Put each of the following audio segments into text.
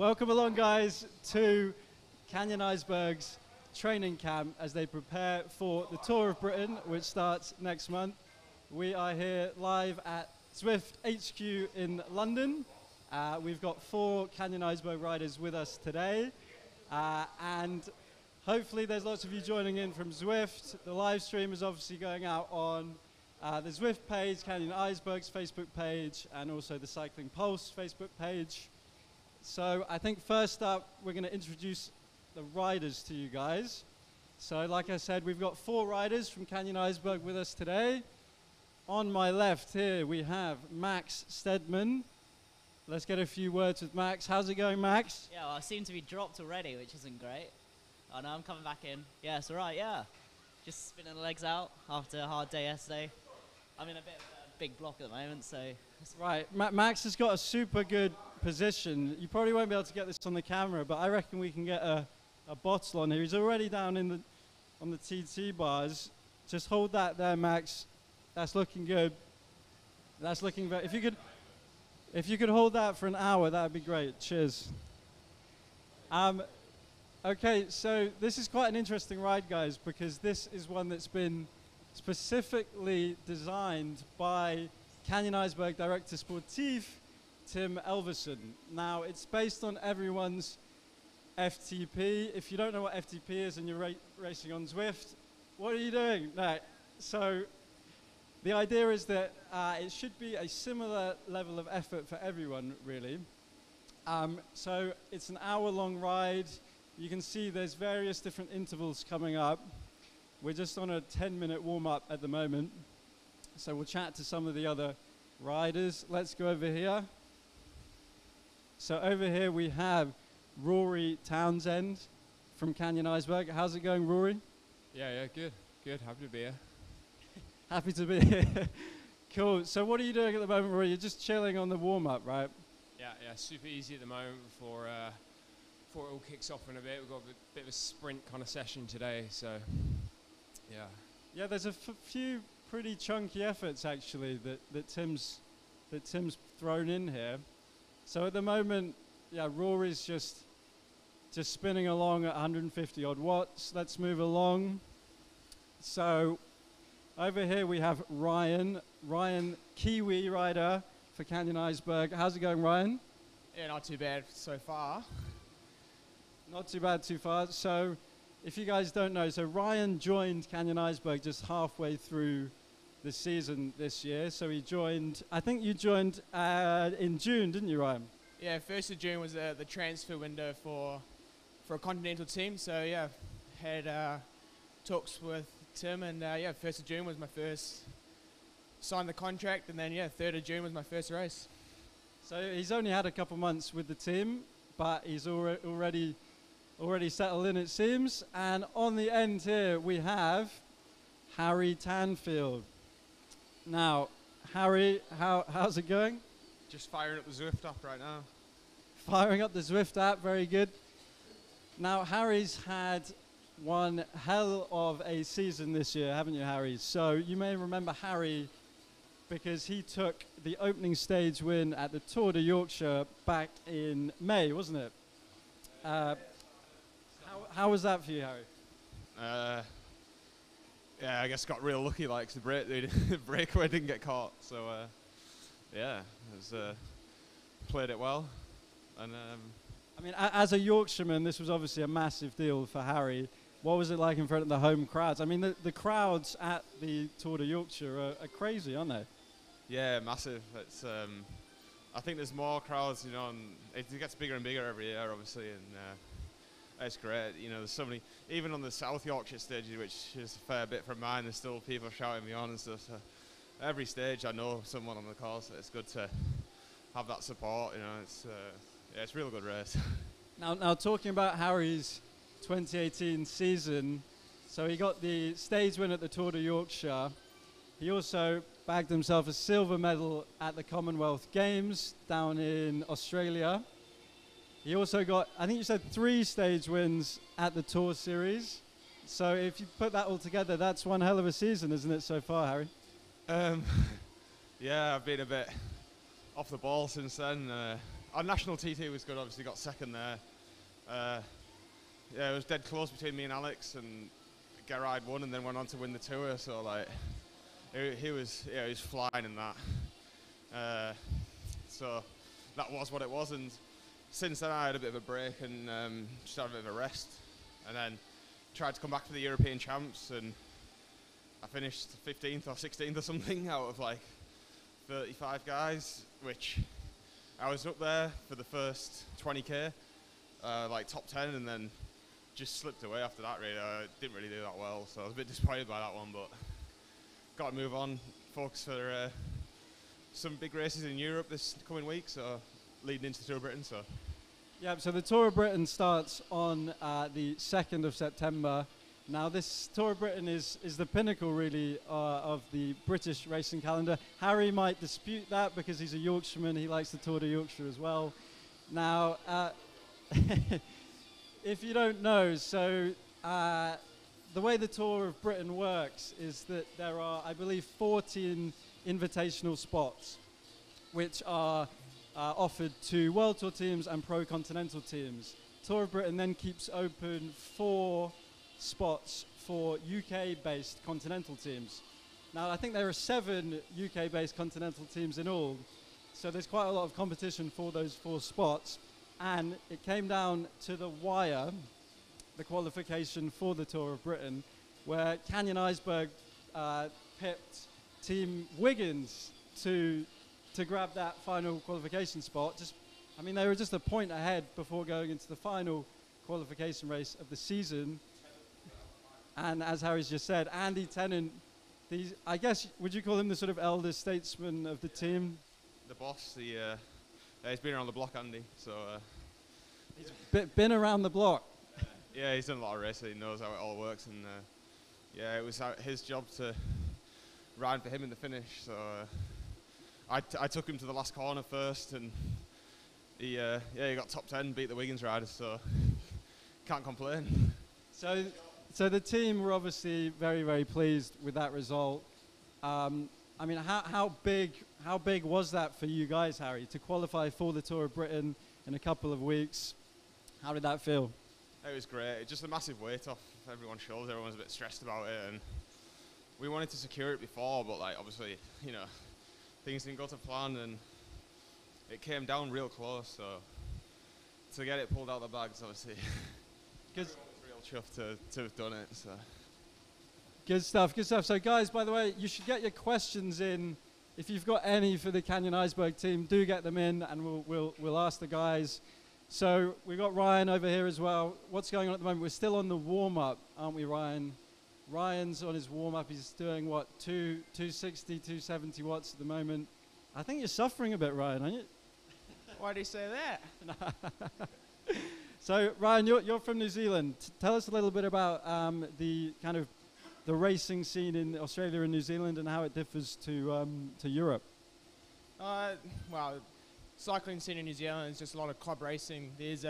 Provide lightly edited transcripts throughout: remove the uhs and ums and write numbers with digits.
Welcome along, guys, to Canyon-Eisberg's training camp as they prepare for the Tour of Britain, which starts next month. We are here live at Zwift HQ in London. We've got 4 Canyon-Eisberg riders with us today, and hopefully there's lots of you joining in from Zwift. The live stream is obviously going out on the Zwift page, Canyon-Eisberg's Facebook page, and also the Cycling Pulse Facebook page. So I think first up, we're going to introduce the riders to you guys. So like I said, we've got 4 riders from Canyon-Eisberg with us today. On my left here, we have Max Stedman. Let's get a few words with Max. How's it going, Max? Yeah, well, I seem to be dropped already, which isn't great. Oh no, I'm coming back in. Yeah, it's alright, yeah. Just spinning the legs out after a hard day yesterday. I'm in a bit of a big block at the moment, so... Right, Max has got a super good position. You probably won't be able to get this on the camera, but I reckon we can get a bottle on here. He's already down on the TT bars. Just hold that there, Max. That's looking good. That's looking very... If you could hold that for an hour, that would be great. Cheers. Okay, so this is quite an interesting ride, guys, because this is one that's been specifically designed by Canyon-Eisberg Director Sportif, Tim Elverson. Now, it's based on everyone's FTP. If you don't know what FTP is and you're racing on Zwift, what are you doing? No. So the idea is that it should be a similar level of effort for everyone, really. So it's an hour-long ride. You can see there's various different intervals coming up. We're just on a 10-minute warm-up at the moment. So we'll chat to some of the other riders. Let's go over here. So over here we have Rory Townsend from Canyon-Eisberg. How's it going, Rory? Yeah, good. Happy to be here. Happy to be here. Cool. So what are you doing at the moment, Rory? You're just chilling on the warm-up, right? Yeah, super easy at the moment before it all kicks off in a bit. We've got a bit of a sprint kind of session today, so yeah. Yeah, there's a few pretty chunky efforts actually that Tim's thrown in here. So at the moment, yeah, Rory's just spinning along at 150 odd watts. Let's move along. So over here we have Ryan, Kiwi rider for Canyon-Eisberg. How's it going, Ryan? Yeah, not too bad so far. Not too bad so far. So if you guys don't know, so Ryan joined Canyon-Eisberg just halfway through the season this year. So he joined, I think you joined in June, didn't you, Ryan? Yeah, 1st of June was the transfer window for a continental team. So yeah, had talks with Tim, and yeah, 1st of June was my first, signed the contract, and then yeah, 3rd of June was my first race. So he's only had a couple months with the team, but he's already settled in, it seems. And on the end here we have Harry Tanfield. Now, Harry, how's it going? Just firing up the Zwift app right now. Firing up the Zwift app, very good. Now, Harry's had one hell of a season this year, haven't you, Harry? So you may remember Harry because he took the opening stage win at the Tour de Yorkshire back in May, wasn't it? How was that for you, Harry? Yeah, I guess got real lucky, like the breakaway didn't get caught. So yeah, it was, played it well. And I mean, as a Yorkshireman, this was obviously a massive deal for Harry. What was it like in front of the home crowds? I mean, the crowds at the Tour de Yorkshire are crazy, aren't they? Yeah, massive. It's I think there's more crowds, you know, and it gets bigger and bigger every year, obviously, and it's great. You know, there's so many, even on the South Yorkshire stage, which is a fair bit from mine, there's still people shouting me on and stuff. So every stage I know someone on the course. So it's good to have that support, you know. It's yeah, it's a real good race. Now talking about Harry's 2018 season, so he got the stage win at the Tour de Yorkshire. He also bagged himself a silver medal at the Commonwealth Games down in Australia. He also got, I think you said 3 stage wins at the Tour Series. So if you put that all together, that's one hell of a season, isn't it, so far, Harry? Yeah, I've been a bit off the ball since then. our national TT was good. Obviously, got second there. Yeah, it was dead close between me and Alex, and Gerard won, and then went on to win the tour. So like, he was flying in that. So that was what it was, and since then I had a bit of a break and just had a bit of a rest, and then tried to come back for the European champs, and I finished 15th or 16th or something out of like 35 guys, which I was up there for the first 20k, like top 10, and then just slipped away after that. Really, I didn't really do that well, so I was a bit disappointed by that one, but got to move on, focus for some big races in Europe this coming week, so leading into the Tour of Britain. So yeah, so the Tour of Britain starts on the 2nd of September. Now this Tour of Britain is the pinnacle really of the British racing calendar. Harry might dispute that because he's a Yorkshireman, he likes the Tour de Yorkshire as well. Now if you don't know, so the way the Tour of Britain works is that there are, I believe, 14 invitational spots which are offered to World Tour teams and Pro Continental teams. Tour of Britain then keeps open 4 spots for UK-based continental teams. Now, I think there are 7 UK-based continental teams in all, so there's quite a lot of competition for those 4 spots, and it came down to the wire, the qualification for the Tour of Britain, where Canyon-Eisberg pipped Team Wiggins to grab that final qualification spot. They were just a point ahead before going into the final qualification race of the season. And as Harry's just said, Andy Tennant, I guess, would you call him the sort of elder statesman of the team? the boss, he's been around the block, Andy. So he's been around the block. Yeah, he's done a lot of racing. He knows how it all works, and yeah, it was his job to ride for him in the finish. So I took him to the last corner first, and he got top 10, beat the Wiggins riders, so can't complain. So the team were obviously very, very pleased with that result. I mean, how big was that for you guys, Harry, to qualify for the Tour of Britain in a couple of weeks? How did that feel? It was great. Just a massive weight off everyone's shoulders. Everyone was a bit stressed about it, and we wanted to secure it before, but like obviously, things didn't go to plan, and it came down real close. So to get it pulled out of the bags, obviously, because real chuffed to have done it. So good stuff, good stuff. So guys, by the way, you should get your questions in. If you've got any for the Canyon-Eisberg team, do get them in, and we'll ask the guys. So we've got Ryan over here as well. What's going on at the moment? We're still on the warm-up, aren't we, Ryan? Ryan's on his warm-up. He's doing, what, 260, 270 watts at the moment. I think you're suffering a bit, Ryan, aren't you? Why do you say that? So, Ryan, you're from New Zealand. Tell us a little bit about the kind of the racing scene in Australia and New Zealand and how it differs to Europe. Well, cycling scene in New Zealand is just a lot of club racing. There's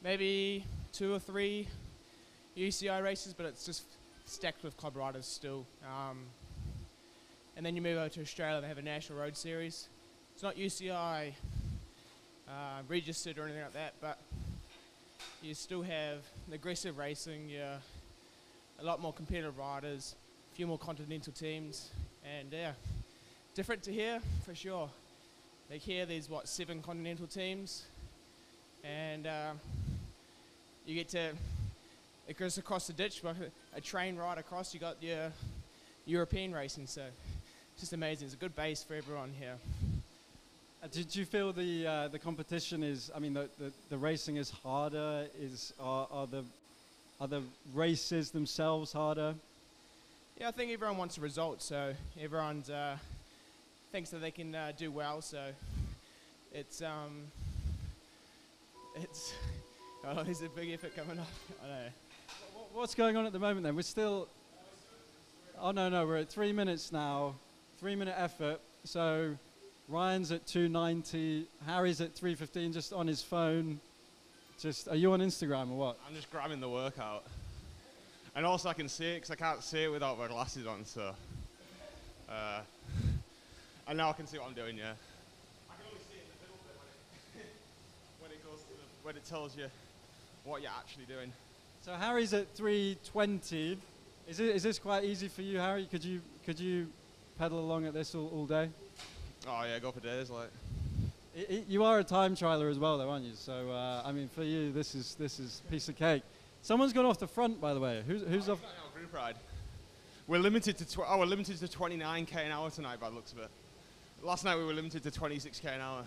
maybe 2 or 3 UCI races, but it's just stacked with club riders still. And then you move over to Australia, they have a national road series. It's not UCI registered or anything like that, but you still have aggressive racing, a lot more competitive riders, a few more continental teams, and yeah, different to here for sure. Like here, there's 7 continental teams, and you get to, it goes across the ditch, like a train ride across, you got your European racing, so it's just amazing. It's a good base for everyone here. Did you feel the competition is, I mean, the racing is harder? Are the races themselves harder? Yeah, I think everyone wants a result, so everyone thinks that they can do well, so it's oh, there's a big effort coming up. I know. What's going on at the moment then? We're still, oh no, we're at 3 minutes now, 3-minute effort, so Ryan's at 290, Harry's at 315, just on his phone. Are you on Instagram or what? I'm just grabbing the workout. And also I can see it, because I can't see it without my glasses on, so. And now I can see what I'm doing, yeah. I can only see it in the middle bit. when it tells you what you're actually doing. So Harry's at 3:20. Is this quite easy for you, Harry? Could you pedal along at this all day? Oh yeah, go for days like. You are a time trialer as well, though, aren't you? So I mean, for you, this is piece of cake. Someone's gone off the front, by the way. Who's off? Group ride. We're limited to 29k an hour tonight, by the looks of it. Last night we were limited to 26k an hour.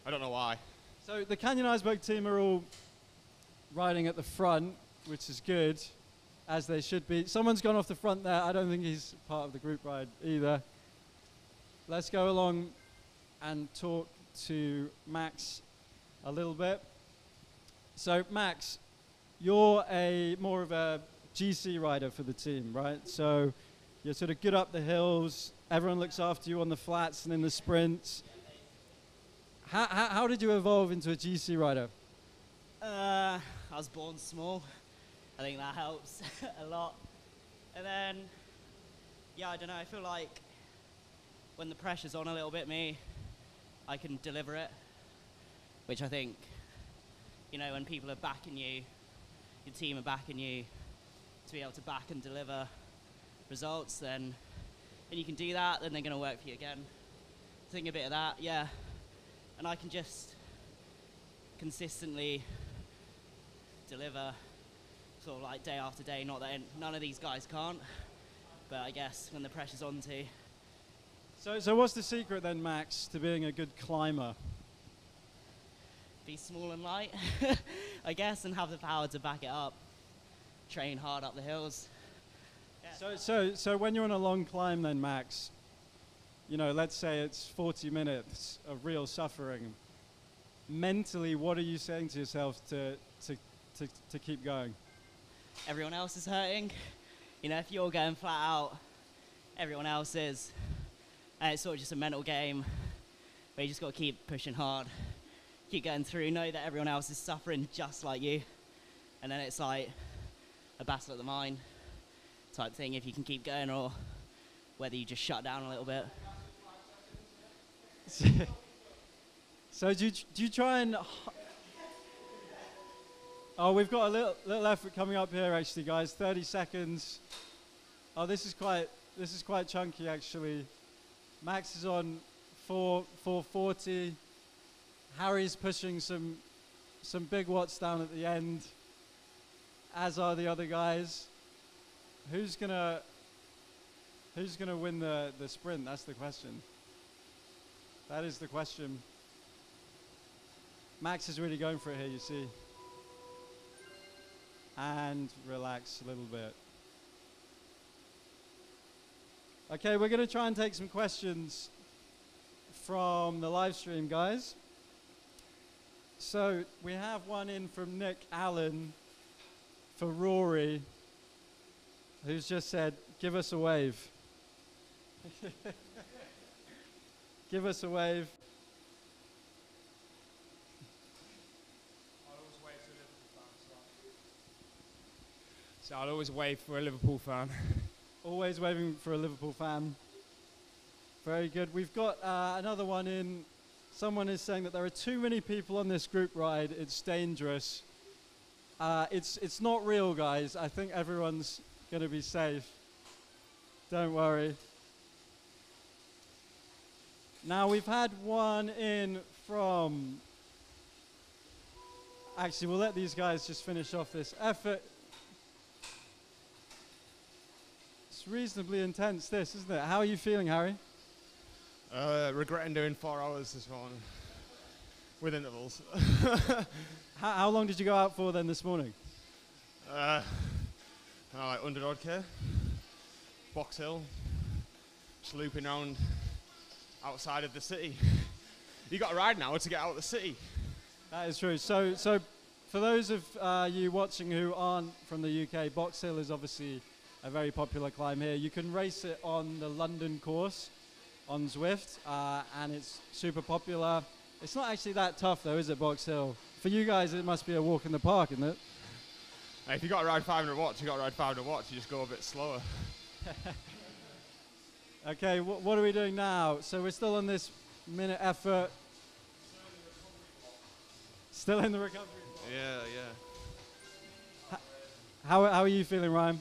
I don't know why. So the Canyon-Eisberg team are all riding at the front, which is good, as they should be. Someone's gone off the front there. I don't think he's part of the group ride either. Let's go along and talk to Max a little bit. So Max, you're more of a GC rider for the team, right? So you're sort of good up the hills. Everyone looks after you on the flats and in the sprints. How did you evolve into a GC rider? I was born small. I think that helps a lot. And then, yeah, I don't know. I feel like when the pressure's on a little bit, I can deliver it, which I think, when people are backing you, your team are backing you to be able to back and deliver results, then you can do that, then they're going to work for you again. I think a bit of that, yeah. And I can just consistently deliver sort of like day after day. Not that none of these guys can't, but I guess when the pressure's on too. So what's the secret then, Max, to being a good climber? Be small and light, I guess, and have the power to back it up. Train hard up the hills. Yeah. So when you're on a long climb then, Max, let's say it's 40 minutes of real suffering. Mentally, what are you saying to yourself to keep going? Everyone else is hurting. If you're going flat out, everyone else is. And it's sort of just a mental game where you just got to keep pushing hard, keep getting through, know that everyone else is suffering just like you. And then it's like a battle at the mind type thing, if you can keep going, or whether you just shut down a little bit. So do you try and... Oh, we've got a little effort coming up here, actually, guys. 30 seconds. Oh, this is quite chunky, actually. Max is on 440. Harry's pushing some big watts down at the end, as are the other guys. Who's gonna win the sprint? That's the question. That is the question. Max is really going for it here, you see. And relax a little bit. Okay, we're going to try and take some questions from the live stream, guys. So we have one in from Nick Allen for Rory, who's just said, give us a wave. Give us a wave. I'll always wave for a Liverpool fan. Always waving for a Liverpool fan. Very good. We've got another one in. Someone is saying that there are too many people on this group ride. It's dangerous. It's not real, guys. I think everyone's going to be safe. Don't worry. Now, we've had one in from... Actually, we'll let these guys just finish off this effort. It's reasonably intense, this, isn't it? How are you feeling, Harry? Regretting doing 4 hours this morning with intervals. How long did you go out for then this morning? Like 100 odd K. Box Hill. Just looping around outside of the city. You got to ride now to get out of the city. That is true. So for those of you watching who aren't from the UK, Box Hill is obviously a very popular climb here. You can race it on the London course on Zwift, and it's super popular. It's not actually that tough though, is it, Box Hill? For you guys, it must be a walk in the park, isn't it? Hey, if you got to ride 500 watts, you got to ride 500 watts. You just go a bit slower. Okay, what are we doing now? So we're still on this minute effort. Still in the recovery. Yeah, yeah. How are you feeling, Ryan?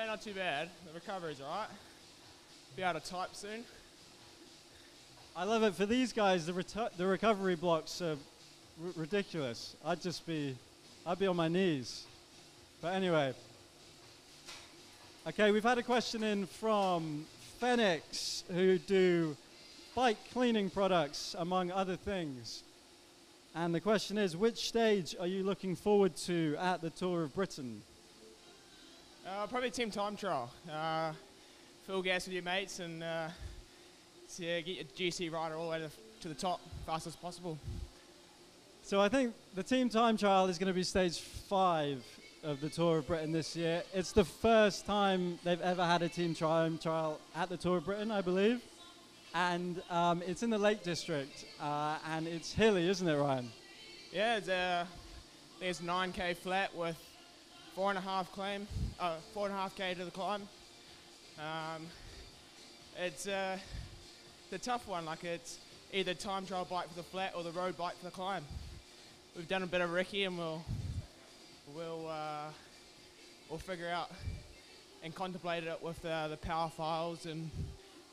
Not too bad. The recovery's alright. Be able to type soon. I love it. For these guys, the recovery blocks are ridiculous. I'd be on my knees. But anyway. Okay, we've had a question in from Phoenix, who do bike cleaning products, among other things. And the question is, which stage are you looking forward to at the Tour of Britain? Probably team time trial. Full gas with your mates and get your GC rider all the way to the top fast as possible. So I think the team time trial is going to be stage 5 of the Tour of Britain this year. It's the first time they've ever had a team time trial at the Tour of Britain, I believe. And it's in the Lake District, and it's hilly, isn't it, Ryan? Yeah, there's 9k flat with 4.5k to the climb. It's the tough one. Like, it's either time trial bike for the flat or the road bike for the climb. We've done a bit of recce, and we'll figure out and contemplate it with the power files and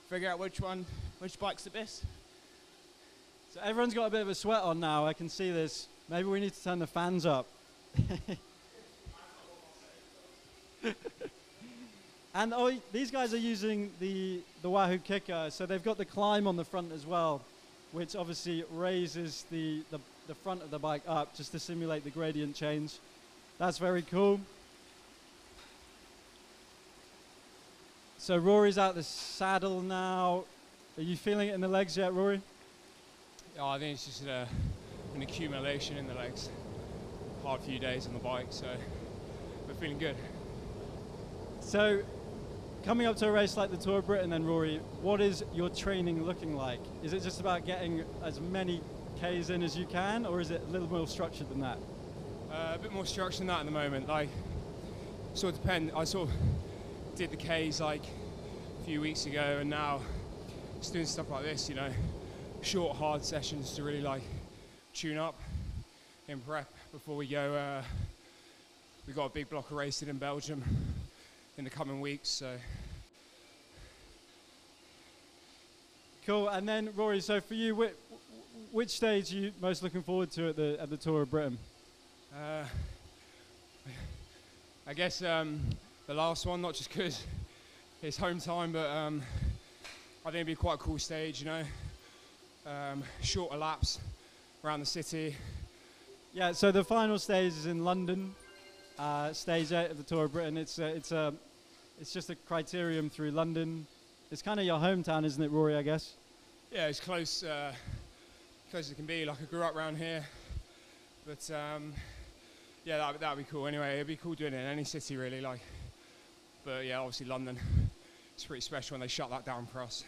figure out which bike's the best. So everyone's got a bit of a sweat on now. I can see this. Maybe we need to turn the fans up. And these guys are using the Wahoo Kicker, so they've got the climb on the front as well, which obviously raises the front of the bike up just to simulate the gradient change. That's very cool. So Rory's out the saddle now. Are you feeling it in the legs yet, Rory? Yeah, I think it's just an accumulation in the legs. Hard few days on the bike, so we're feeling good. So coming up to a race like the Tour of Britain then, Rory, what is your training looking like? Is it just about getting as many Ks in as you can, or is it a little more structured than that? A bit more structured than that at the moment. Like, sort of depend. I sort of did the Ks like a few weeks ago, and now just doing stuff like this, you know, short, hard sessions to really like tune up in prep before we go. We got a big block of racing in Belgium in the coming weeks, so. Cool. And then Rory, so for you, which stage are you most looking forward to at the Tour of Britain? I guess the last one, not just because it's home time, but I think it'd be quite a cool stage, you know. Shorter laps around the city. Yeah, so the final stage is in London, stage 8 of the Tour of Britain. It's just a criterium through London. It's kind of your hometown, isn't it, Rory, I guess? Yeah, it's close as it can be. Like, I grew up around here, but yeah, that'd be cool. Anyway, it'd be cool doing it in any city, really. Like, but yeah, obviously London, it's pretty special when they shut that down for us.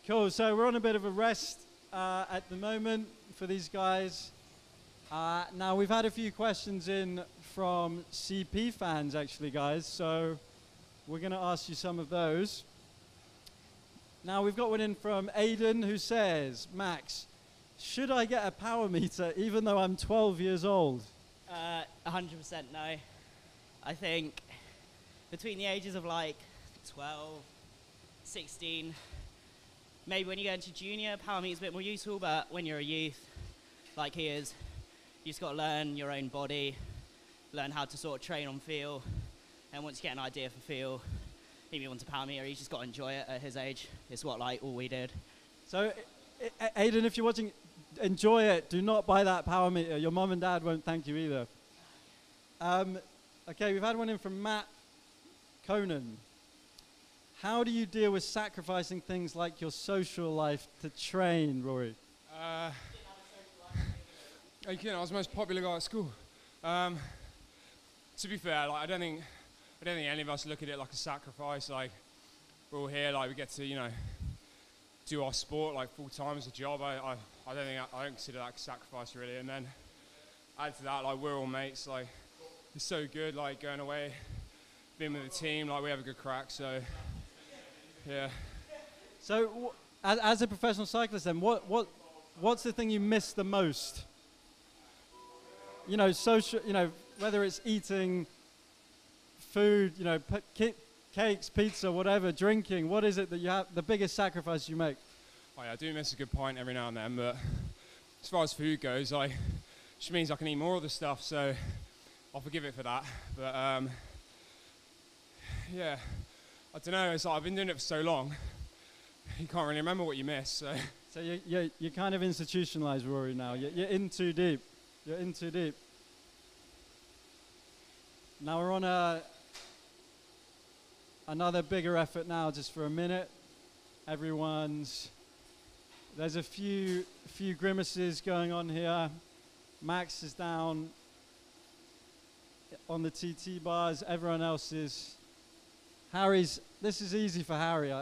Cool. So we're on a bit of a rest at the moment for these guys. Now we've had a few questions in from CP fans, actually, guys. So we're going to ask you some of those. Now we've got one in from Aidan, who says, Max, should I get a power meter even though I'm 12 years old? 100% no. I think between the ages of like 12, 16, maybe when you go into junior, power meter's a bit more useful, but when you're a youth, like he is, you just got to learn your own body, learn how to sort of train on feel, and once you get an idea for feel, if you want a power meter, you just got to enjoy it at his age. It's what like all we did. So, Aidan, if you're watching, enjoy it. Do not buy that power meter. Your mum and dad won't thank you either. Okay, we've had one in from Matt Conan. How do you deal with sacrificing things like your social life to train, Rory? I was the most popular guy at school. To be fair, like, I don't think any of us look at it like a sacrifice. Like, we're all here, like, we get to, you know, do our sport like full time as a job. I don't consider that a sacrifice, really. And then add to that, like, we're all mates. Like, it's so good, like, going away, being with the team. Like, we have a good crack. So, yeah. So, as a professional cyclist, then, what's the thing you miss the most? you know, social, you know, whether it's eating food, you know, cakes, pizza, whatever, drinking, what is it that you have, the biggest sacrifice you make? Oh yeah, I do miss a good pint every now and then, but as far as food goes, which means I can eat more of the stuff, so I'll forgive it for that. But yeah, I don't know, it's like I've been doing it for so long, you can't really remember what you miss, so. So you're kind of institutionalized, Rory, now. You're in too deep. You're in too deep. Now we're on another bigger effort now, just for a minute. There's a few grimaces going on here. Max is down on the TT bars. Everyone else is. This is easy for Harry.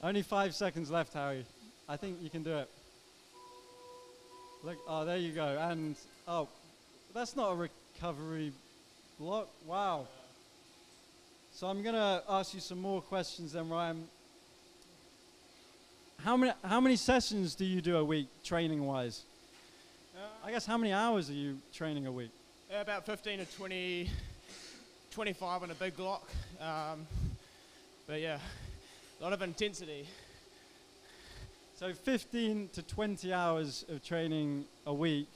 Only 5 seconds left, Harry. I think you can do it. Look, oh, there you go. And, oh, that's not a recovery block. Wow. So I'm going to ask you some more questions then, Ryan. How many sessions do you do a week, training-wise? I guess how many hours are you training a week? About 15 to 20, 25 on a big block. But yeah, a lot of intensity. So 15 to 20 hours of training a week.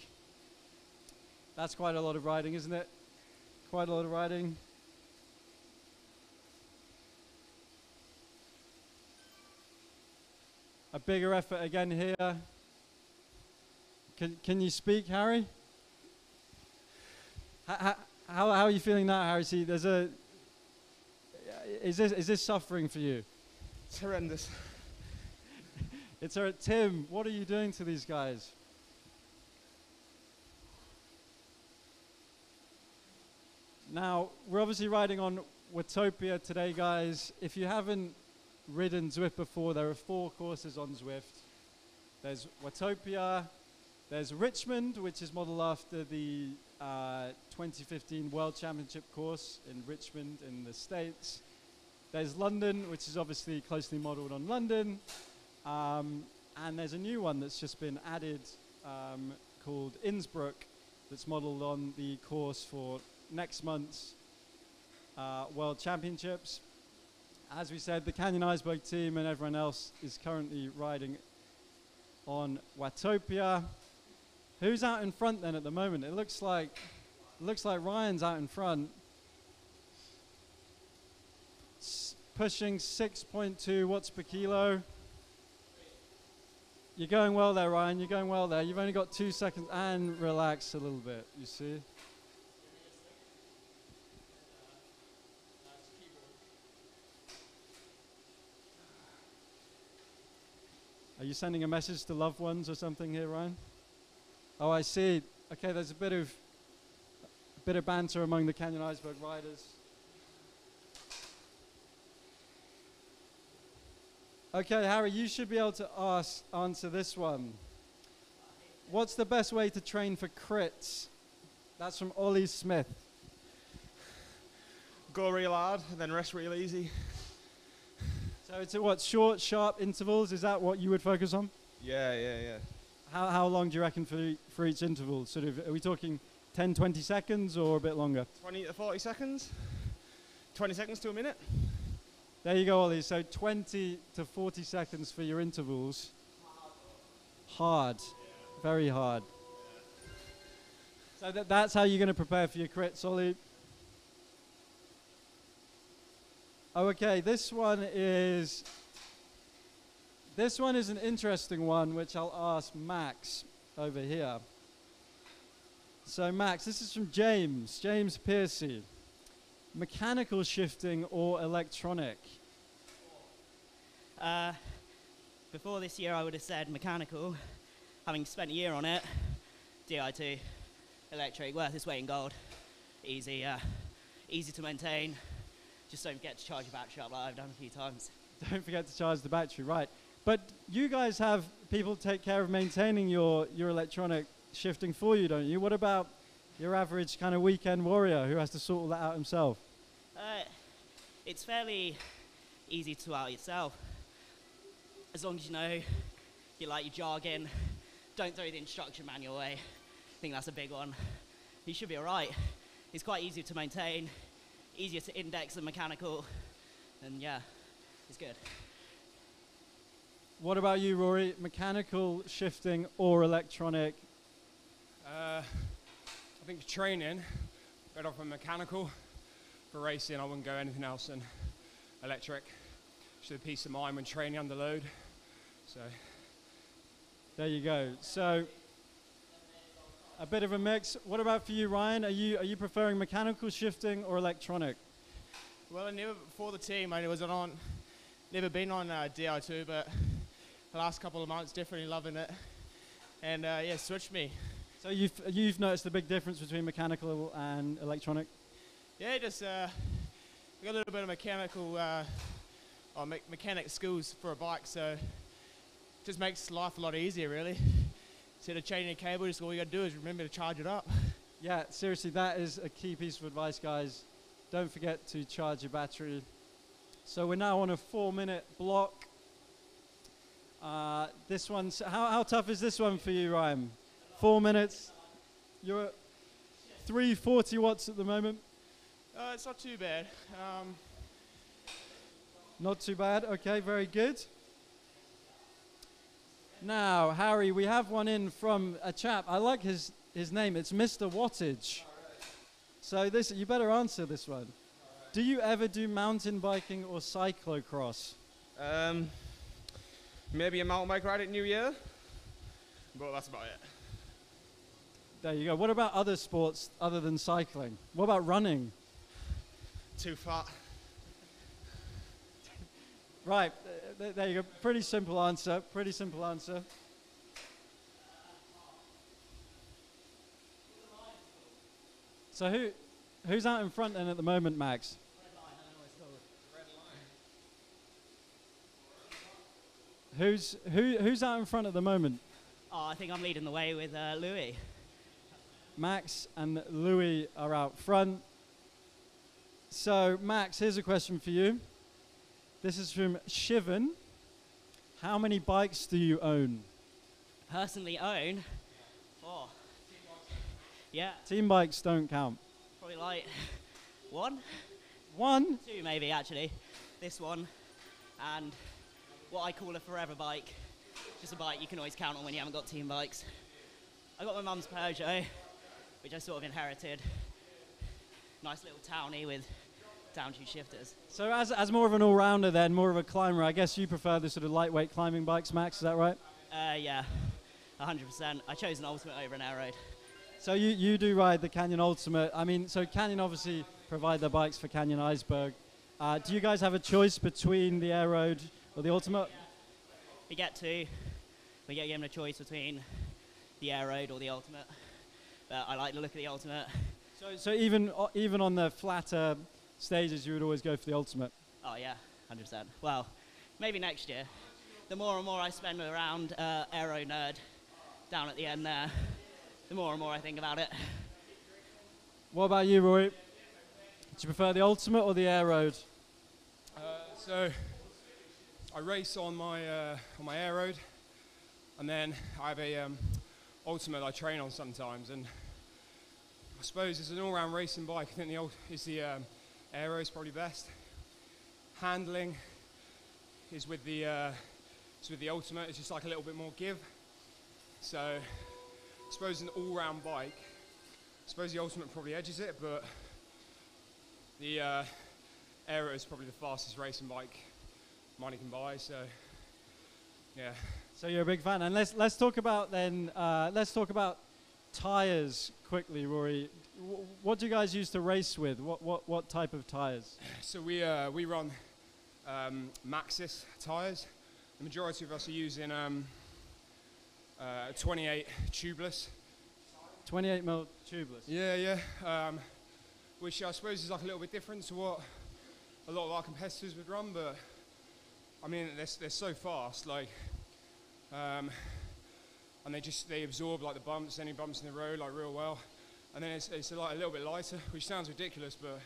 That's quite a lot of riding, isn't it? Quite a lot of riding. A bigger effort again here. Can you speak, Harry? How are you feeling now, Harry? See, is this suffering for you? It's horrendous. Tim, what are you doing to these guys? Now, we're obviously riding on Watopia today, guys. If you haven't ridden Zwift before, there are 4 courses on Zwift. There's Watopia, there's Richmond, which is modeled after the 2015 World Championship course in Richmond in the States. There's London, which is obviously closely modeled on London. And there's a new one that's just been added called Innsbruck that's modeled on the course for next month's World Championships. As we said, the Canyon-Eisberg team and everyone else is currently riding on Watopia. Who's out in front then at the moment? It looks like Ryan's out in front. Pushing 6.2 watts per kilo. You're going well there, Ryan. You're going well there. You've only got 2 seconds. And relax a little bit, you see. Are you sending a message to loved ones or something here, Ryan? Oh, I see. Okay, there's a bit of banter among the Canyon-Eisberg riders. Okay, Harry, you should be able to answer this one. What's the best way to train for crits? That's from Ollie Smith. Go real hard, then rest real easy. So it's what, short, sharp intervals? Is that what you would focus on? Yeah. How long do you reckon for each interval? Sort of, are we talking 10, 20 seconds or a bit longer? 20 to 40 seconds. 20 seconds to a minute. There you go, Ollie. So 20 to 40 seconds for your intervals. Hard. Very hard. So that's how you're going to prepare for your crits, Ollie. Oh, okay, this one is an interesting one, which I'll ask Max over here. So Max, this is from James Piercy. Mechanical shifting or electronic? Before this year, I would have said mechanical. Having spent a year on it, DI2, electric, worth its weight in gold. Easy to maintain. Just don't forget to charge your battery up like I've done a few times. Don't forget to charge the battery, right. But you guys have people take care of maintaining your electronic shifting for you, don't you? What about your average kind of weekend warrior who has to sort all that out himself? It's fairly easy to sort out yourself. As long as you know you like your jargon, don't throw the instruction manual away. I think that's a big one. He should be all right. He's quite easy to maintain, easier to index than mechanical, and yeah, he's good. What about you, Rory? Mechanical, shifting, or electronic? I think for training, better off a mechanical. For racing, I wouldn't go anything else than electric. Just a peace of mind when training under load. So there you go. So a bit of a mix. What about for you, Ryan? Are you preferring mechanical, shifting, or electronic? Well, I never before the team. I never been on DI2, but the last couple of months definitely loving it. And yeah, switched me. So you've noticed the big difference between mechanical and electronic? Yeah, just we got a little bit of mechanical mechanic skills for a bike, so just makes life a lot easier, really. Instead of changing a cable, just all you got to do is remember to charge it up. Yeah, seriously, that is a key piece of advice, guys. Don't forget to charge your battery. So we're now on a 4-minute block. This one's how tough is this one for you, Ryan? 4 minutes. You're at 340 watts at the moment. It's not too bad. Not too bad. Okay, very good. Now, Harry, we have one in from a chap. I like his name. It's Mr. Wattage. So you better answer this one. Do you ever do mountain biking or cyclocross? Maybe a mountain bike ride at New Year, but that's about it. There you go. What about other sports other than cycling? What about running? Too fat. Right, there you go. Pretty simple answer. Pretty simple answer. So who's out in front then at the moment, Max? Who's out in front at the moment? Oh, I think I'm leading the way with Louis. Max and Louis are out front. So, Max, here's a question for you. This is from Shivan. How many bikes do you own? Personally own? Oh. Yeah, Team bikes don't count. probably like one? One? Two maybe, actually. This one, and what I call a forever bike. Just a bike you can always count on when you haven't got team bikes. I got my mum's Peugeot, which I sort of inherited. Nice little townie with down two shifters. So as more of an all-rounder then, more of a climber, I guess you prefer the sort of lightweight climbing bikes, Max, is that right? Yeah, 100%. I chose an Ultimate over an Aeroad. So you do ride the Canyon Ultimate. I mean, so Canyon obviously provide their bikes for Canyon-Eisberg. Do you guys have a choice between the Aeroad or the Ultimate? We get given a choice between the Aeroad or the Ultimate. But I like the look of the Ultimate. So even on the flatter stages, you would always go for the Ultimate? Oh yeah, 100%. Well, maybe next year. The more and more I spend around Aero Nerd down at the end there, the more and more I think about it. What about you, Roy? Do you prefer the Ultimate or the Aeroad? So I race on my Aeroad, and then I have a Ultimate I train on sometimes. And I suppose as an all-round racing bike, I think the Aero is probably best. Handling is with the Ultimate. It's just like a little bit more give. So I suppose an all-round bike, I suppose the Ultimate probably edges it, but the Aero is probably the fastest racing bike money can buy. So yeah. So you're a big fan, and let's talk about then. Let's talk about tires quickly, Rory. What do you guys use to race with? What type of tires? So we run Maxxis tires. The majority of us are using 28 tubeless. 28 mil tubeless. Yeah. Which I suppose is like a little bit different to what a lot of our competitors would run, but I mean they're so fast, like, and they absorb like the bumps, any bumps in the road, like real well. And then it's like a little bit lighter, which sounds ridiculous, but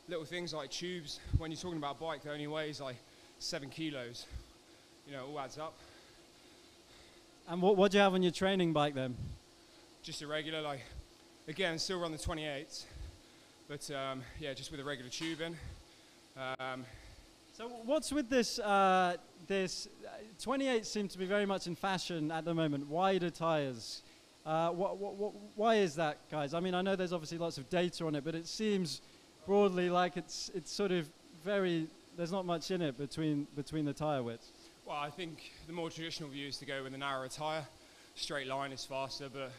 little things like tubes, when you're talking about a bike that only weighs like 7 kilos, you know, it all adds up. And what do you have on your training bike then? Just a regular, like, again, still run the 28s, but yeah, just with a regular tubing. So what's with this, 28 seem to be very much in fashion at the moment, wider tires. Why is that, guys? I mean, I know there's obviously lots of data on it, but it seems broadly like it's sort of there's not much in it between the tire widths. Well, I think the more traditional view is to go with a narrower tyre. Straight line is faster, but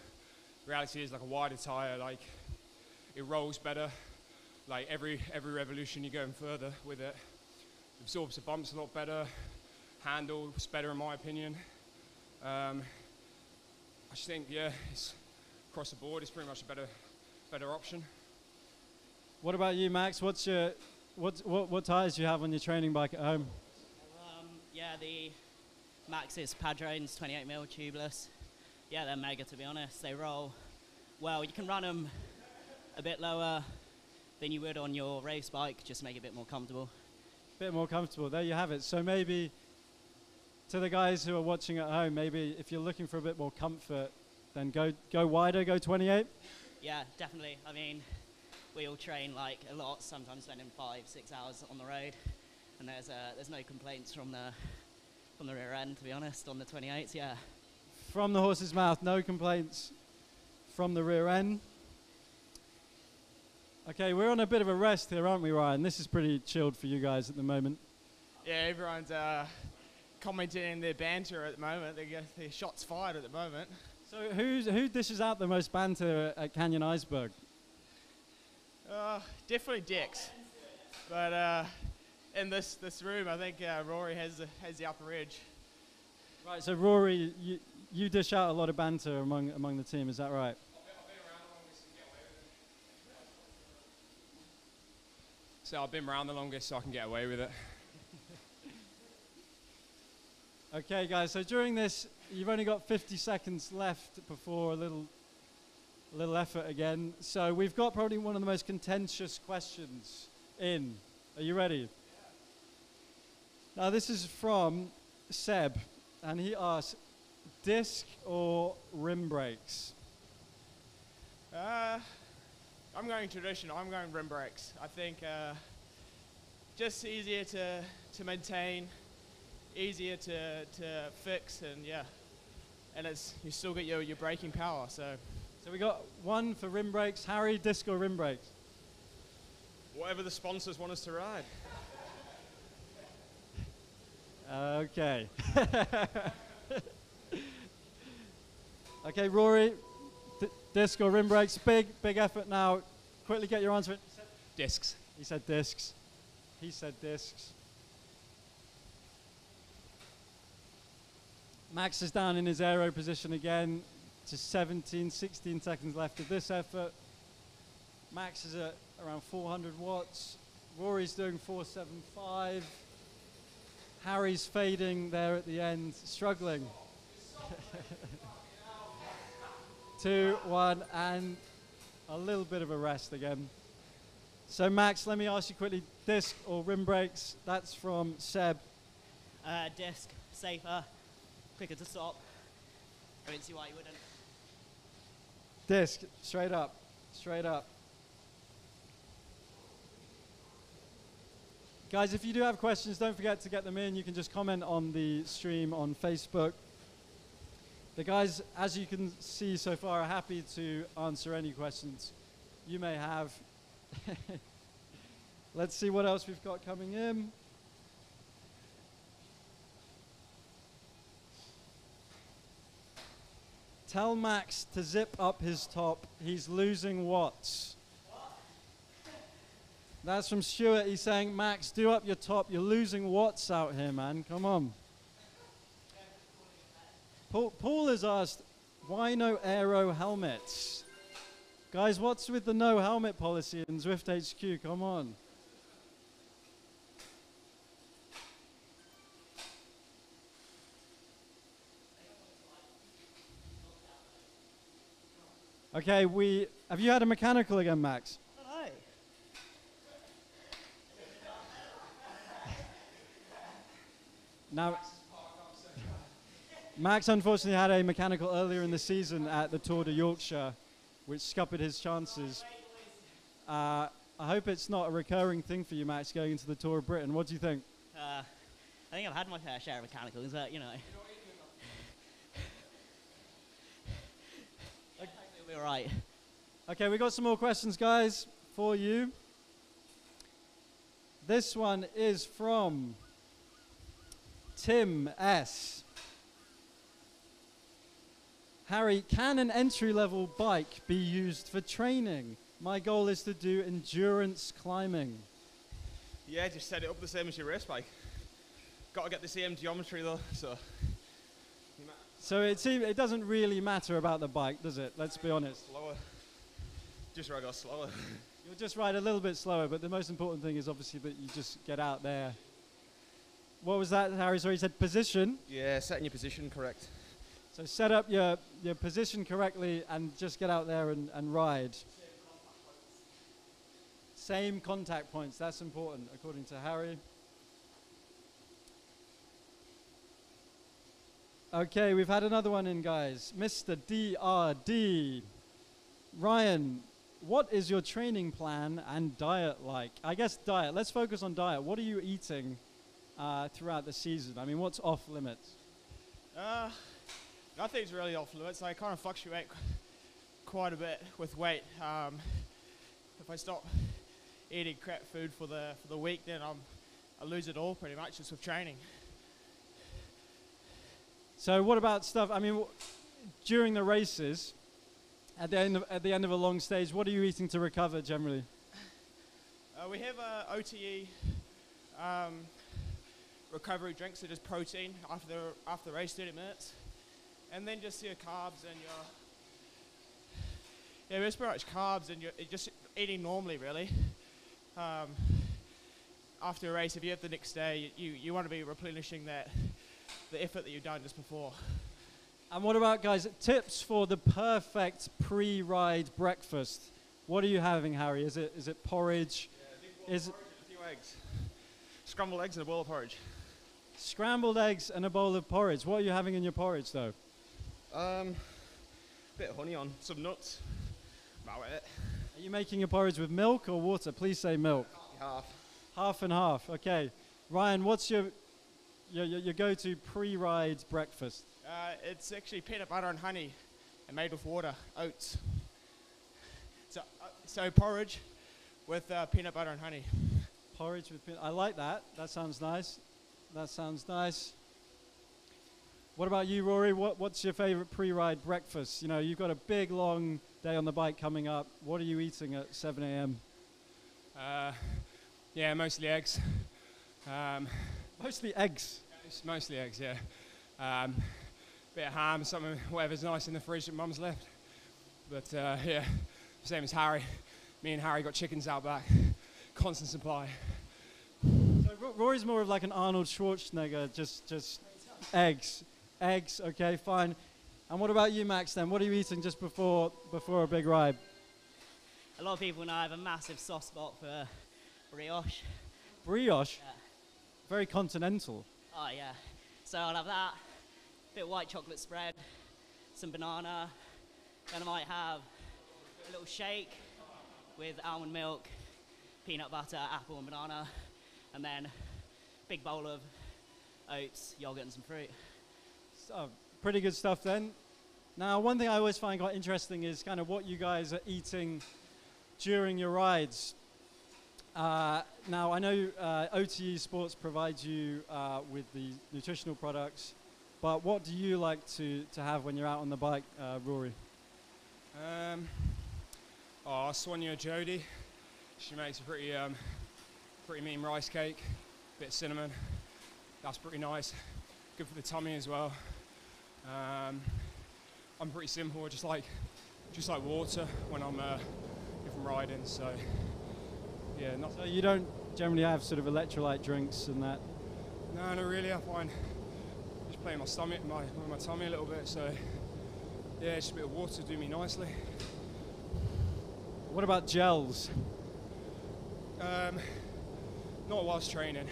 reality is like a wider tyre, like it rolls better. Like every revolution you're going further with it. Absorbs the bumps a lot better. Handles better in my opinion. I just think, yeah, it's across the board. It's pretty much a better option. What about you, Max? What tires do you have on your training bike at home? Yeah, the Maxxis Padrones 28mm tubeless. Yeah, they're mega, to be honest. They roll well. You can run them a bit lower than you would on your race bike, just make it a bit more comfortable. Bit more comfortable. There you have it. So maybe to the guys who are watching at home, maybe if you're looking for a bit more comfort, then go wider, go 28. Yeah, definitely. I mean, we all train like a lot, sometimes spending 5-6 hours on the road, and there's no complaints from the rear end, to be honest, on the 28s. Yeah. From the horse's mouth, no complaints from the rear end. Okay, we're on a bit of a rest here, aren't we, Ryan? This is pretty chilled for you guys at the moment. Yeah, everyone's commenting their banter at the moment. They get their shots fired at the moment. So who dishes out the most banter at Canyon-Eisberg? Definitely Dex. But in this room, I think Rory has the upper edge. Right, so Rory, you dish out a lot of banter among the team, is that right? So I've been around the longest so I can get away with it. Okay, guys, so during this, you've only got 50 seconds left before a little effort again. So we've got probably one of the most contentious questions in. Are you ready? Yeah. Now, this is from Seb, and he asks, disc or rim brakes? I'm going traditional. I'm going rim brakes. I think just easier to maintain, easier to fix, and yeah, and you still get your braking power. So we got one for rim brakes. Harry, disc or rim brakes? Whatever the sponsors want us to ride. Okay. Okay, Rory, disc or rim brakes? Big effort now. Quickly get your answer. Discs. He said discs. He said discs. Max is down in his aero position again. Just 16 seconds left of this effort. Max is at around 400 watts. Rory's doing 475. Harry's fading there at the end, struggling. 2, 1, and a little bit of a rest again. So Max, let me ask you quickly, disc or rim brakes? That's from Seb. Disc, safer, quicker to stop. I don't see why you wouldn't. Disc, straight up, straight up. Guys, if you do have questions, don't forget to get them in. You can just comment on the stream on Facebook. The guys, as you can see so far, are happy to answer any questions you may have. Let's see what else we've got coming in. Tell Max to zip up his top. He's losing watts. That's from Stuart. He's saying, Max, do up your top. You're losing watts out here, man. Come on. Paul has asked, why no aero helmets? Guys, what's with the no helmet policy in Zwift HQ? Come on. Okay, have you had a mechanical again, Max? No. Now, Max unfortunately had a mechanical earlier in the season at the Tour de Yorkshire, which scuppered his chances. I hope it's not a recurring thing for you, Max, going into the Tour of Britain. What do you think? I think I've had my fair share of mechanicals, but you know. It'll be alright. Okay, we got some more questions, guys, for you. This one is from Tim S. Harry, can an entry-level bike be used for training? My goal is to do endurance climbing. Yeah, just set it up the same as your race bike. Got to get the same geometry though, so. So it doesn't really matter about the bike, does it? Let's be honest. Slower. Just ride off slower. You'll just ride a little bit slower, but the most important thing is obviously that you just get out there. What was that, Harry? Sorry, you said position. Yeah, setting your position correct. So set up your position correctly and just get out there and ride. Same contact points, that's important, according to Harry. Okay, we've had another one in, guys. Mr. DRD. Ryan, what is your training plan and diet like? I guess diet. Let's focus on diet. What are you eating throughout the season? I mean, what's off limits? Nothing's really off limits. I kind of fluctuate quite a bit with weight. If I stop eating crap food for the week, then I lose it all pretty much just with training. So what about stuff, I mean, during the races, at the end of a long stage, what are you eating to recover generally? We have OTE recovery drinks, so just protein after the race, 30 minutes. And then just your carbs and just pretty much carbs and you're just eating normally, really. After a race, if you have the next day, you want to be replenishing the effort that you've done just before. And what about, guys, tips for the perfect pre-ride breakfast? What are you having, Harry? Is it porridge? Yeah, is it porridge and a few eggs? Scrambled eggs and a bowl of porridge. Scrambled eggs and a bowl of porridge. What are you having in your porridge, though? Bit of honey on, some nuts. About it. Are you making your porridge with milk or water? Please say milk. Half. Half and half. Okay. Ryan, what's your go-to pre-ride breakfast? It's actually peanut butter and honey and made with water, oats. So porridge with peanut butter and honey. Porridge with peanut. I like that. That sounds nice. That sounds nice. What about you, Rory? What's your favorite pre-ride breakfast? You know, you've got a big, long day on the bike coming up. What are you eating at 7 a.m.? Yeah, mostly eggs. Mostly eggs. It's mostly eggs, yeah. Bit of ham, something, whatever's nice in the fridge that Mum's left. But yeah, same as Harry. Me and Harry got chickens out back. Constant supply. So Rory's more of like an Arnold Schwarzenegger, just eggs. Eggs, okay, fine. And what about you, Max, then? What are you eating just before a big ride? A lot of people know I have a massive soft spot for brioche. Brioche? Yeah. Very continental. Oh, yeah. So I'll have that, a bit of white chocolate spread, some banana, then I might have a little shake with almond milk, peanut butter, apple and banana, and then a big bowl of oats, yogurt and some fruit. So, pretty good stuff then. Now, one thing I always find quite interesting is kind of what you guys are eating during your rides. Now, I know OTE Sports provides you with the nutritional products, but what do you like to have when you're out on the bike, Rory? Sonia Jody. She makes a pretty mean rice cake, bit of cinnamon. That's pretty nice. Good for the tummy as well. I'm pretty simple, just like water when I'm riding. So yeah, So you don't generally have sort of electrolyte drinks and that? No, not really. I find just playing my stomach, my tummy a little bit. So yeah, just a bit of water do me nicely. What about gels? Not whilst training.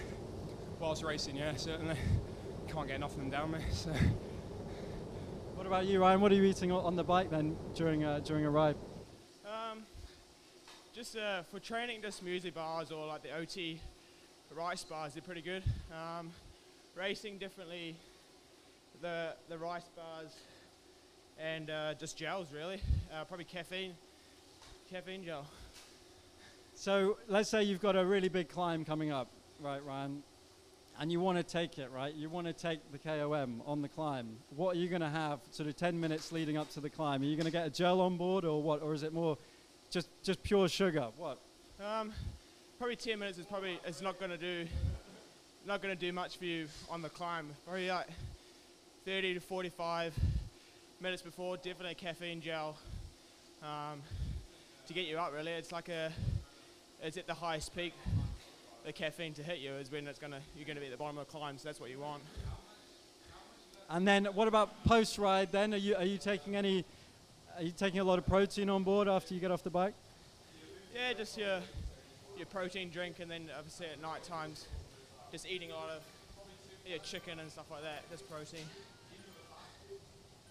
Whilst racing, yeah, certainly. Can't get enough of them down me. So about you, Ryan? What are you eating on the bike then during a ride? Just for training, just muesli bars or like the OT rice bars, they're pretty good. Racing, definitely the rice bars and just gels really. Probably caffeine gel. So let's say you've got a really big climb coming up, right, Ryan? And you want to take it, right? You want to take the KOM on the climb. What are you going to have sort of 10 minutes leading up to the climb? Are you going to get a gel on board or what? Or is it more just pure sugar? What? Probably 10 minutes is not going to do much for you on the climb. Probably like 30 to 45 minutes before, definitely a caffeine gel to get you up really. It's at the highest peak. The caffeine to hit you is when you're gonna be at the bottom of the climb, so that's what you want. And then what about post-ride then? Are you taking a lot of protein on board after you get off the bike? Yeah, just your protein drink, and then obviously at night times, just eating a lot of chicken and stuff like that, just protein.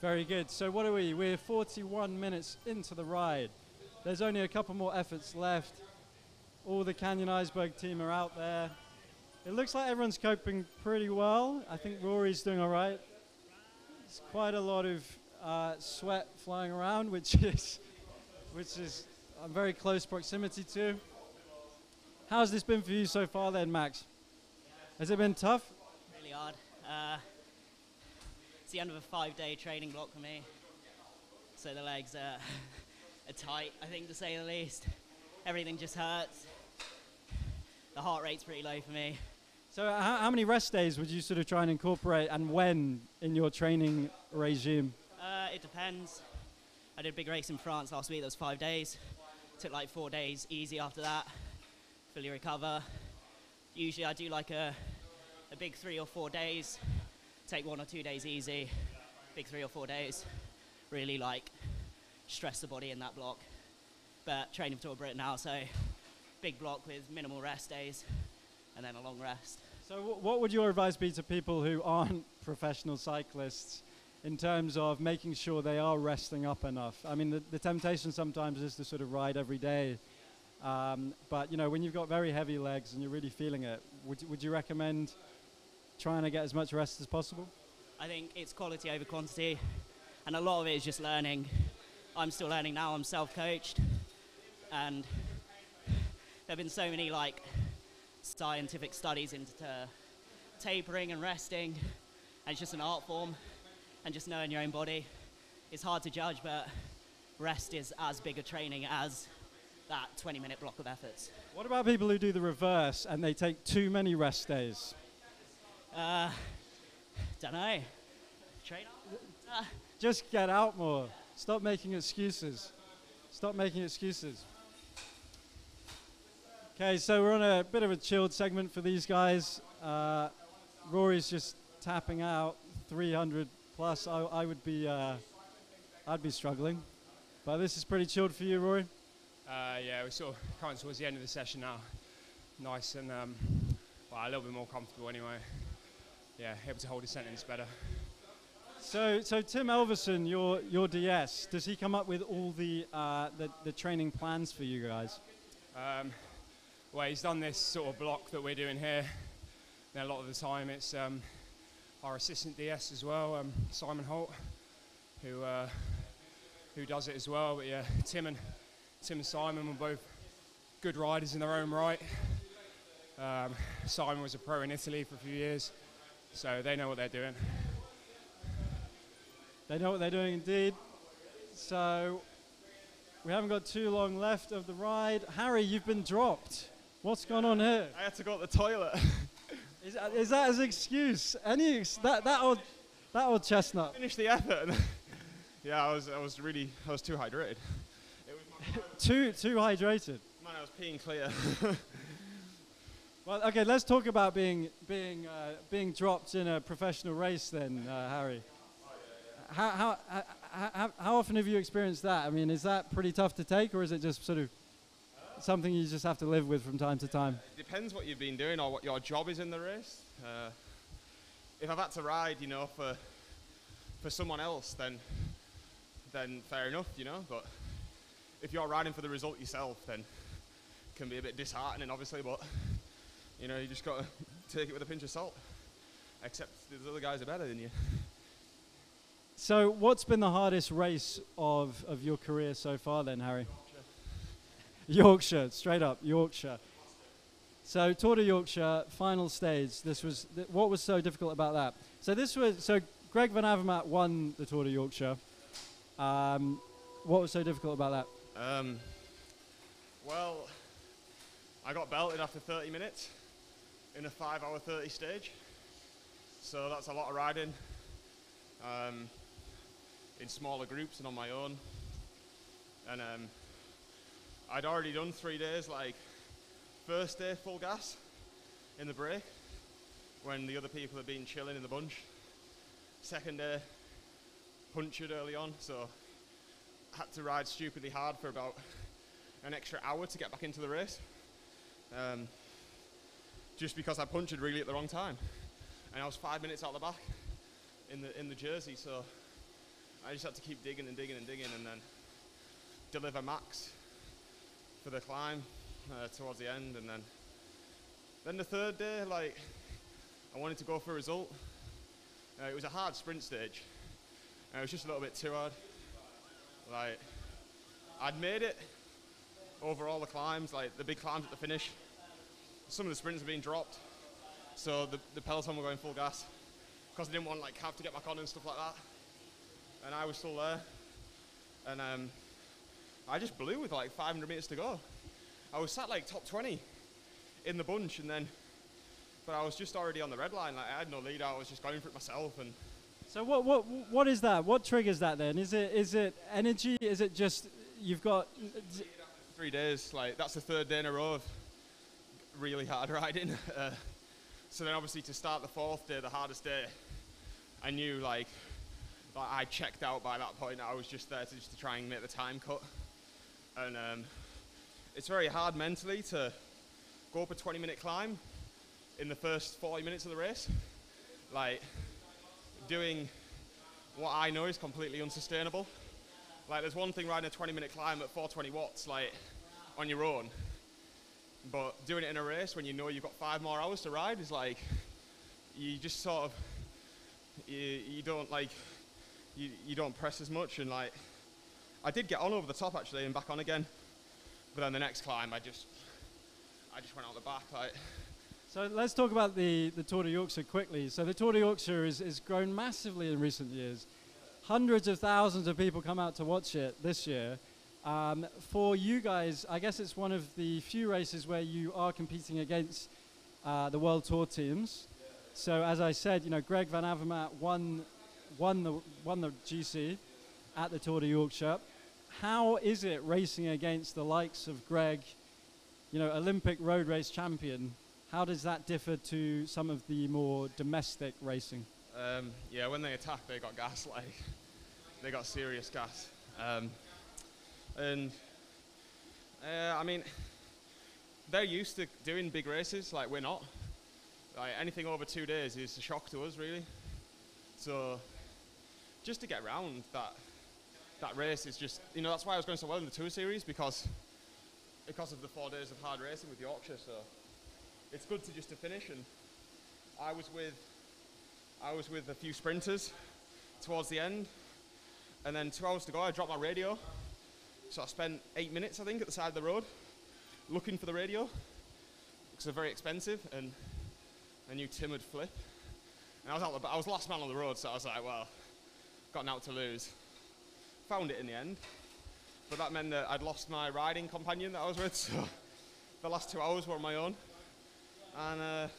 Very good. So what are we? We're 41 minutes into the ride. There's only a couple more efforts left. All the Canyon-Eisberg team are out there. It looks like everyone's coping pretty well. I think Rory's doing all right. There's quite a lot of sweat flying around, which is a very close proximity to. How's this been for you so far then, Max? Has it been tough? Really hard. It's the end of a 5-day training block for me. So the legs are tight, I think, to say the least. Everything just hurts. The heart rate's pretty low for me. So how many rest days would you sort of try and incorporate, and when in your training regime? It depends. I did a big race in France last week. That was 5 days. Took like 4 days easy after that. Fully recover. Usually I do like a big 3 or 4 days. Take 1 or 2 days easy. Big 3 or 4 days. Really like stress the body in that block. But training for Tour of Britain now, so big block with minimal rest days and then a long rest. So what would your advice be to people who aren't professional cyclists in terms of making sure they are resting up enough? I mean, the temptation sometimes is to sort of ride every day. But, you know, when you've got very heavy legs and you're really feeling it, would you recommend trying to get as much rest as possible? I think it's quality over quantity, and a lot of it is just learning. I'm still learning now. I'm self-coached. And there have been so many like scientific studies into tapering and resting, and it's just an art form, and just knowing your own body. It's hard to judge, but rest is as big a training as that 20-minute block of efforts. What about people who do the reverse and they take too many rest days? Don't know. Train on. Just get out more. Stop making excuses. Stop making excuses. Okay, so we're on a bit of a chilled segment for these guys. Rory's just tapping out 300 plus. I would be, I'd be struggling. But this is pretty chilled for you, Rory. Yeah, we're sort of coming towards the end of the session now. Nice and well, a little bit more comfortable anyway. Yeah, able to hold a sentence better. So Tim Elverson, your DS, does he come up with all the training plans for you guys? Well, he's done this sort of block that we're doing here. And a lot of the time it's our assistant DS as well, Simon Holt, who does it as well. But yeah, Tim and Simon were both good riders in their own right. Simon was a pro in Italy for a few years, so they know what they're doing. They know what they're doing indeed. So we haven't got too long left of the ride. Harry, you've been dropped. What's going on here? I had to go to the toilet. Is that his excuse? That old chestnut. Finish the effort. Yeah, I was too hydrated. too hydrated. Man, I was peeing clear. Well, okay, let's talk about being dropped in a professional race then, Harry. How often have you experienced that? I mean, is that pretty tough to take, or is it just sort of something you just have to live with from time to time? It depends what you've been doing or what your job is in the race. If I've had to ride, you know, for for someone else, then fair enough, you know. But if you're riding for the result yourself, then it can be a bit disheartening, obviously. But you know, you just got to take it with a pinch of salt. Except the other guys are better than you. So what's been the hardest race of your career so far then, Harry? Yorkshire, straight up, Yorkshire. So Tour de Yorkshire, final stage. This was what was so difficult about that? So Greg Van Avermaet won the Tour de Yorkshire. What was so difficult about that? Well, I got belted after 30 minutes in a 5-hour 30 stage. So that's a lot of riding in smaller groups and on my own. And I'd already done 3 days, like first day full gas in the break when the other people had been chilling in the bunch. Second day punctured early on, so had to ride stupidly hard for about an extra hour to get back into the race. Just because I punctured really at the wrong time. And I was 5 minutes out the back in the jersey, so I just had to keep digging and digging and digging and then deliver max for the climb towards the end. And then the third day, like, I wanted to go for a result. It was a hard sprint stage. It was just a little bit too hard. Like, I'd made it over all the climbs, like the big climbs at the finish. Some of the sprints were being dropped, so the peloton were going full gas because I didn't want like Cav to get back on and stuff like that. And I was still there, and I just blew with like 500 meters to go. I was sat like top 20 in the bunch, but I was just already on the red line. Like I had no lead out. I was just going for it myself. And so what is that? What triggers that then? Is it energy? Is it just you've got 3 days? Like that's the third day in a row of really hard riding. So then obviously to start the fourth day, the hardest day, I knew like I checked out by that point. I was just there to try and make the time cut. And it's very hard mentally to go up a 20-minute climb in the first 40 minutes of the race. Like doing what I know is completely unsustainable. Like there's one thing riding a 20-minute climb at 420 watts, like on your own. But doing it in a race when you know you've got 5 more hours to ride is like, you just sort of, you don't press as much. And like, I did get on over the top actually and back on again. But then the next climb, I just went out the back. Like. So let's talk about the Tour de Yorkshire quickly. So the Tour de Yorkshire is grown massively in recent years. Hundreds of thousands of people come out to watch it this year. For you guys, I guess it's one of the few races where you are competing against the World Tour teams. Yeah. So as I said, you know, Greg Van Avermaet won the GC at the Tour de Yorkshire. How is it racing against the likes of Greg, you know, Olympic road race champion? How does that differ to some of the more domestic racing? Yeah, when they attack, they got gas. Like they got serious gas. I mean, they're used to doing big races, like we're not. Like anything over 2 days is a shock to us, really. So, just to get around that race is just, you know, that's why I was going so well in the Tour Series because of the 4 days of hard racing with Yorkshire. So, it's good to finish. And I was with a few sprinters towards the end, and then 2 hours to go, I dropped my radio. So I spent 8 minutes, I think, at the side of the road looking for the radio because they're very expensive, and I knew Tim would flip. And I was last man on the road, so I was like, well, got an out to lose. Found it in the end, but that meant that I'd lost my riding companion that I was with, so the last 2 hours were on my own. And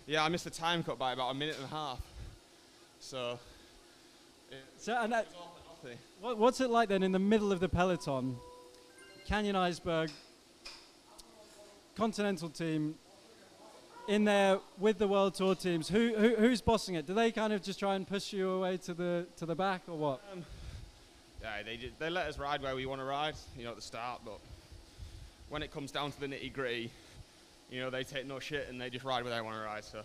yeah, I missed the time cut by about a minute and a half. So, what's it like then in the middle of the peloton? Canyon-Eisberg, Continental team, in there with the World Tour teams. Who's bossing it? Do they kind of just try and push you away to the back, or what? Yeah, they let us ride where we want to ride, you know, at the start. But when it comes down to the nitty gritty, you know, they take no shit and they just ride where they want to ride. So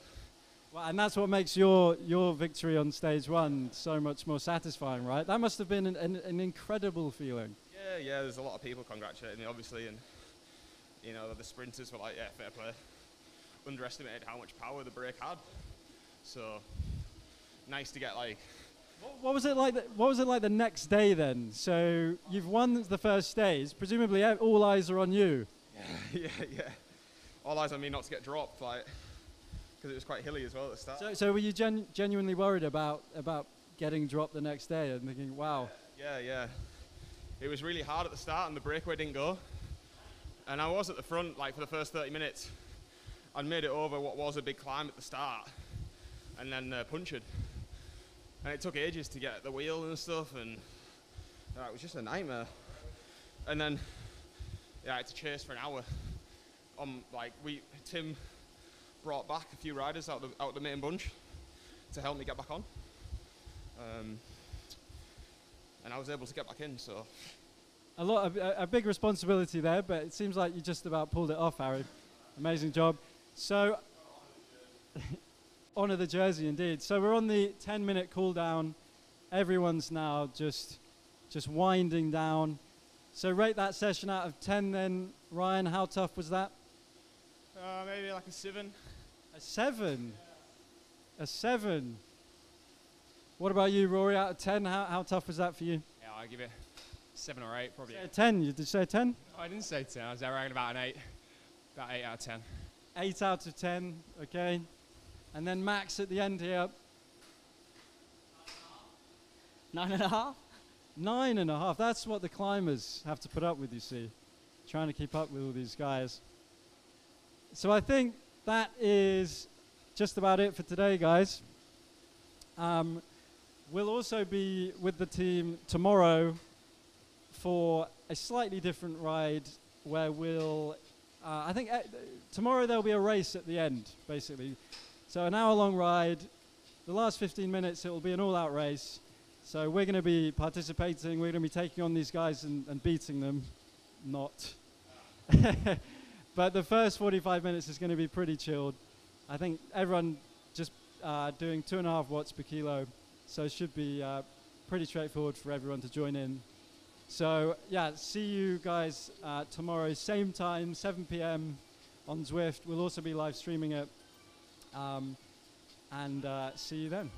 Well, and that's what makes your victory on stage one so much more satisfying, right? That must have been an incredible feeling. Yeah, there's a lot of people congratulating me, obviously, and you know, the sprinters were like, yeah, fair play. Underestimated how much power the brake had. So nice to get like. What was it like? What was it like the next day then? So you've won the first stage. Presumably, all eyes are on you. Yeah. All eyes on me not to get dropped, like, because it was quite hilly as well at the start. So were you genuinely worried about getting dropped the next day and thinking, wow? Yeah. It was really hard at the start, and the breakaway didn't go. And I was at the front, like, for the first 30 minutes. I'd made it over what was a big climb at the start, and then punctured. And it took ages to get the wheel and stuff, and it was just a nightmare. And then, yeah, I had to chase for an hour. Tim brought back a few riders out the main bunch to help me get back on. And I was able to get back in, so. A big responsibility there, but it seems like you just about pulled it off, Harry. Amazing job. So, honor the jersey indeed. So we're on the 10-minute cool down. Everyone's now just winding down. So rate that session out of 10 then. Ryan, how tough was that? Maybe like a 7. A 7? A 7. What about you, Rory, out of 10? How tough was that for you? Yeah, I'll give it 7 or 8 probably. Say a 10. Did you say a 10? I didn't say 10. I was around about an 8. About 8 out of 10. 8 out of 10. Okay. And then Max at the end here. 9.5. 9.5. That's what the climbers have to put up with, you see. Trying to keep up with all these guys. So I think that is just about it for today, guys. We'll also be with the team tomorrow for a slightly different ride where we'll, I think tomorrow there'll be a race at the end, basically. So an hour-long ride. The last 15 minutes, it will be an all-out race. So we're going to be participating. We're going to be taking on these guys and beating them. Not. But the first 45 minutes is going to be pretty chilled. I think everyone just doing 2.5 watts per kilo. So it should be pretty straightforward for everyone to join in. So yeah, see you guys tomorrow, same time, 7 p.m. on Zwift. We'll also be live streaming it. And see you then.